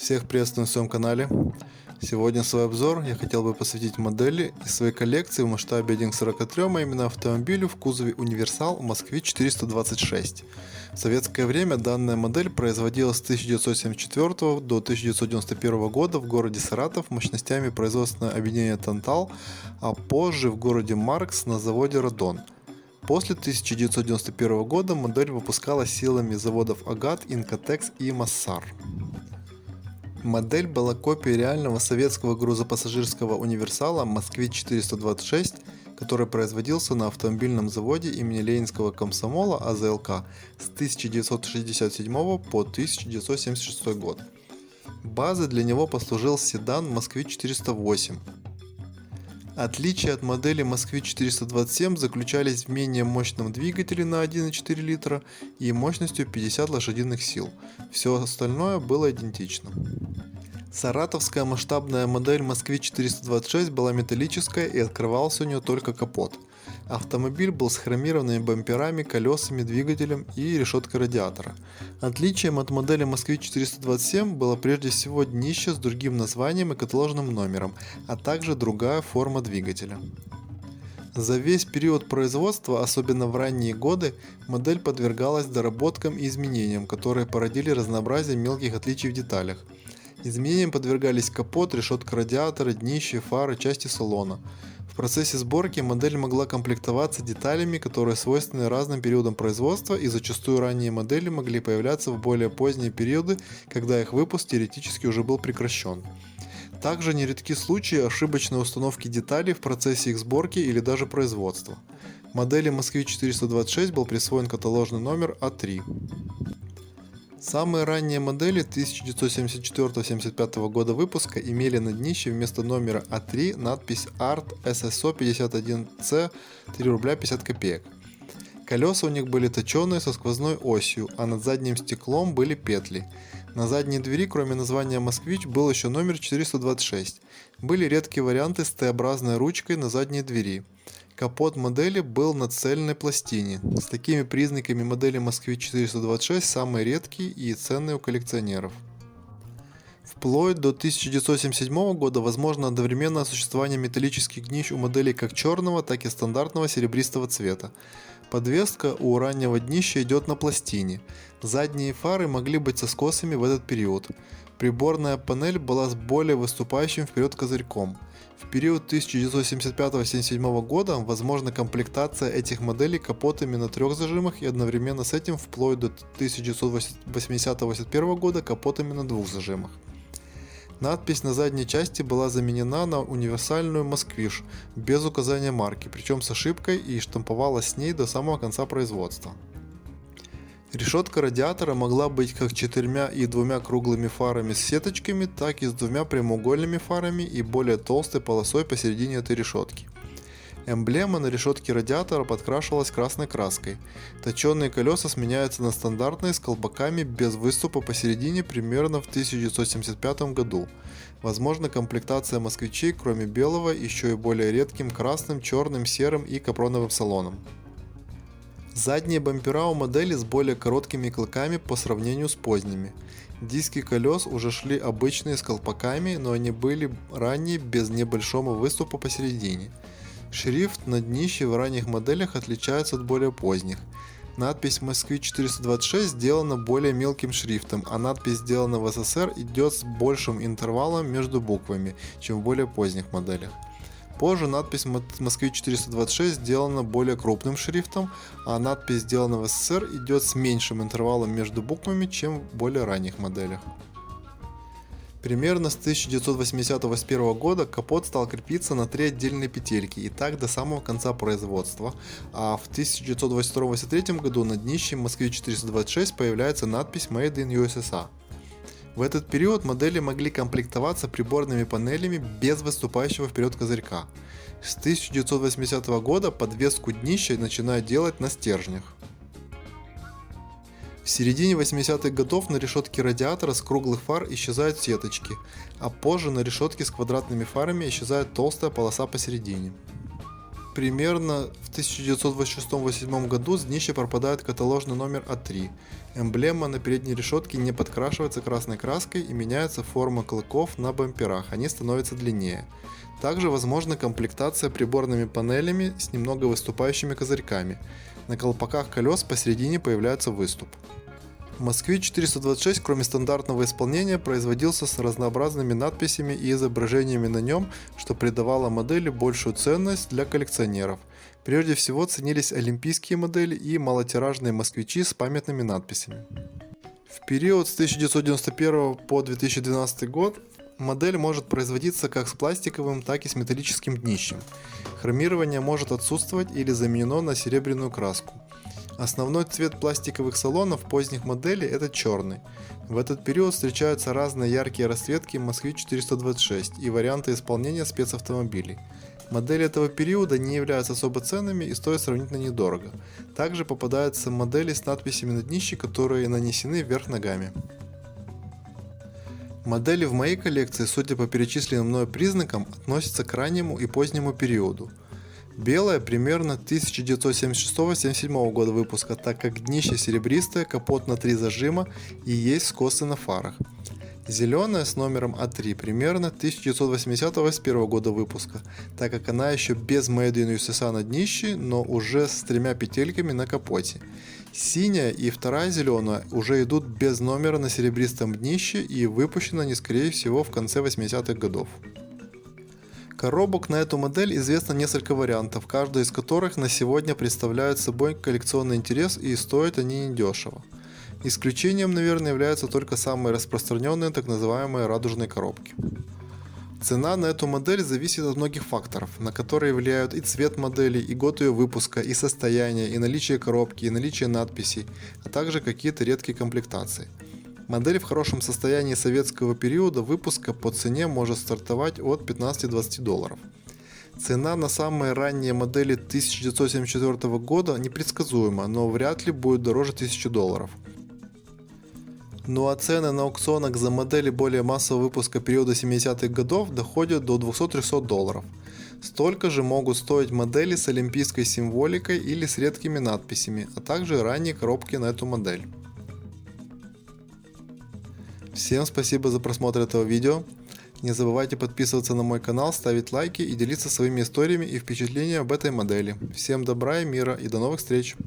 Всех приветствую на своем канале. Сегодня свой обзор я хотел бы посвятить модели из своей коллекции в масштабе 1:43, а именно автомобилю в кузове универсал Москвич-426. В советское время данная модель производилась с 1974 до 1991 года в городе Саратов мощностями производственного объединения Тантал, а позже в городе Маркс на заводе Родон. После 1991 года модель выпускалась силами заводов Агат, Инкотекс и Массар. Модель была копией реального советского грузопассажирского универсала Москвич-426, который производился на автомобильном заводе имени Ленинского комсомола АЗЛК с 1967 по 1976 год. Базой для него послужил седан Москвич-408. Отличия от модели Москвич-427 заключались в менее мощном двигателе на 1,4 литра и мощностью 50 лошадиных сил. Все остальное было идентично. Саратовская масштабная модель Москвич-426 была металлическая и открывался у нее только капот. Автомобиль был с хромированными бамперами, колесами, двигателем и решеткой радиатора. Отличием от модели Москвич-427 было прежде всего днище с другим названием и каталожным номером, а также другая форма двигателя. За весь период производства, особенно в ранние годы, модель подвергалась доработкам и изменениям, которые породили разнообразие мелких отличий в деталях. Изменениям подвергались капот, решетка радиатора, днище, фары, части салона. В процессе сборки модель могла комплектоваться деталями, которые свойственны разным периодам производства, и зачастую ранние модели могли появляться в более поздние периоды, когда их выпуск теоретически уже был прекращен. Также нередки случаи ошибочной установки деталей в процессе их сборки или даже производства. Модели Москвич-426 был присвоен каталожный номер А3. Самые ранние модели 1974-75 года выпуска имели на днище вместо номера А3 надпись ART SSO 51C 3 рубля 50 копеек. Колеса у них были точеные со сквозной осью, а над задним стеклом были петли. На задней двери, кроме названия «Москвич», был еще номер 426. Были редкие варианты с Т-образной ручкой на задней двери. Капот модели был на цельной пластине. С такими признаками модели Москвич-426 самые редкие и ценные у коллекционеров. Вплоть до 1977 года возможно одновременное существование металлических днищ у моделей как черного, так и стандартного серебристого цвета. Подвеска у раннего днища идет на пластине. Задние фары могли быть со скосами в этот период. Приборная панель была с более выступающим вперед козырьком. В период 1975-77 года возможна комплектация этих моделей капотами на 3 зажимах и одновременно с этим вплоть до 1980-81 года капотами на 2 зажимах. Надпись на задней части была заменена на универсальную «Москвиш» без указания марки, причем с ошибкой, и штамповалась с ней до самого конца производства. Решетка радиатора могла быть как 4 и 2 круглыми фарами с сеточками, так и с 2 прямоугольными фарами и более толстой полосой посередине этой решетки. Эмблема на решетке радиатора подкрашивалась красной краской. Точеные колеса сменяются на стандартные с колпаками без выступа посередине примерно в 1975 году. Возможна комплектация москвичей, кроме белого, еще и более редким красным, черным, серым и капроновым салоном. Задние бампера у модели с более короткими клыками по сравнению с поздними. Диски колес уже шли обычные с колпаками, но они были ранние без небольшого выступа посередине. Шрифт на днище в ранних моделях отличается от более поздних. Надпись Москвич-426 сделана более мелким шрифтом, а надпись «Сделана в СССР» идет с большим интервалом между буквами, чем в более поздних моделях. Позже надпись Москвич-426 сделана более крупным шрифтом, а надпись «Сделана в СССР» идет с меньшим интервалом между буквами, чем в более ранних моделях. Примерно с 1980-81 года капот стал крепиться на 3 отдельные петельки, и так до самого конца производства, а в 1982-83 году на днище Москвич-426 появляется надпись «Made in USSR». В этот период модели могли комплектоваться приборными панелями без выступающего вперед козырька. С 1980 года подвеску днища начинают делать на стержнях. В середине 80-х годов на решетке радиатора с круглых фар исчезают сеточки, а позже на решетке с квадратными фарами исчезает толстая полоса посередине. Примерно в 1926-1927 году с днища пропадает каталожный номер А3. Эмблема на передней решетке не подкрашивается красной краской и меняется форма клыков на бамперах, они становятся длиннее. Также возможна комплектация приборными панелями с немного выступающими козырьками. На колпаках колес посередине появляется выступ. Москвич-426, кроме стандартного исполнения, производился с разнообразными надписями и изображениями на нем, что придавало модели большую ценность для коллекционеров. Прежде всего ценились олимпийские модели и малотиражные москвичи с памятными надписями. В период с 1991 по 2012 год модель может производиться как с пластиковым, так и с металлическим днищем. Хромирование может отсутствовать или заменено на серебряную краску. Основной цвет пластиковых салонов поздних моделей это черный. В этот период встречаются разные яркие расцветки Москвич-426 и варианты исполнения спецавтомобилей. Модели этого периода не являются особо ценными и стоят сравнительно недорого. Также попадаются модели с надписями на днище, которые нанесены вверх ногами. Модели в моей коллекции, судя по перечисленным мной признакам, относятся к раннему и позднему периоду. Белая примерно 1976-77 года выпуска, так как днище серебристое, капот на 3 зажима и есть скосы на фарах. Зеленая с номером А3 примерно 1980-81 года выпуска, так как она еще без Made in USA на днище, но уже с 3 петельками на капоте. Синяя и вторая зеленая уже идут без номера на серебристом днище и выпущены они скорее всего в конце 80-х годов. Коробок на эту модель известно несколько вариантов, каждый из которых на сегодня представляет собой коллекционный интерес и стоят они недешево. Исключением, наверное, являются только самые распространенные так называемые радужные коробки. Цена на эту модель зависит от многих факторов, на которые влияют и цвет модели, и год ее выпуска, и состояние, и наличие коробки, и наличие надписей, а также какие-то редкие комплектации. Модель в хорошем состоянии советского периода выпуска по цене может стартовать от $15-20. Цена на самые ранние модели 1974 года непредсказуема, но вряд ли будет дороже $1000. Ну а цены на аукционах за модели более массового выпуска периода 70-х годов доходят до $200-300. Столько же могут стоить модели с олимпийской символикой или с редкими надписями, а также ранние коробки на эту модель. Всем спасибо за просмотр этого видео. Не забывайте подписываться на мой канал, ставить лайки и делиться своими историями и впечатлениями об этой модели. Всем добра и мира и до новых встреч!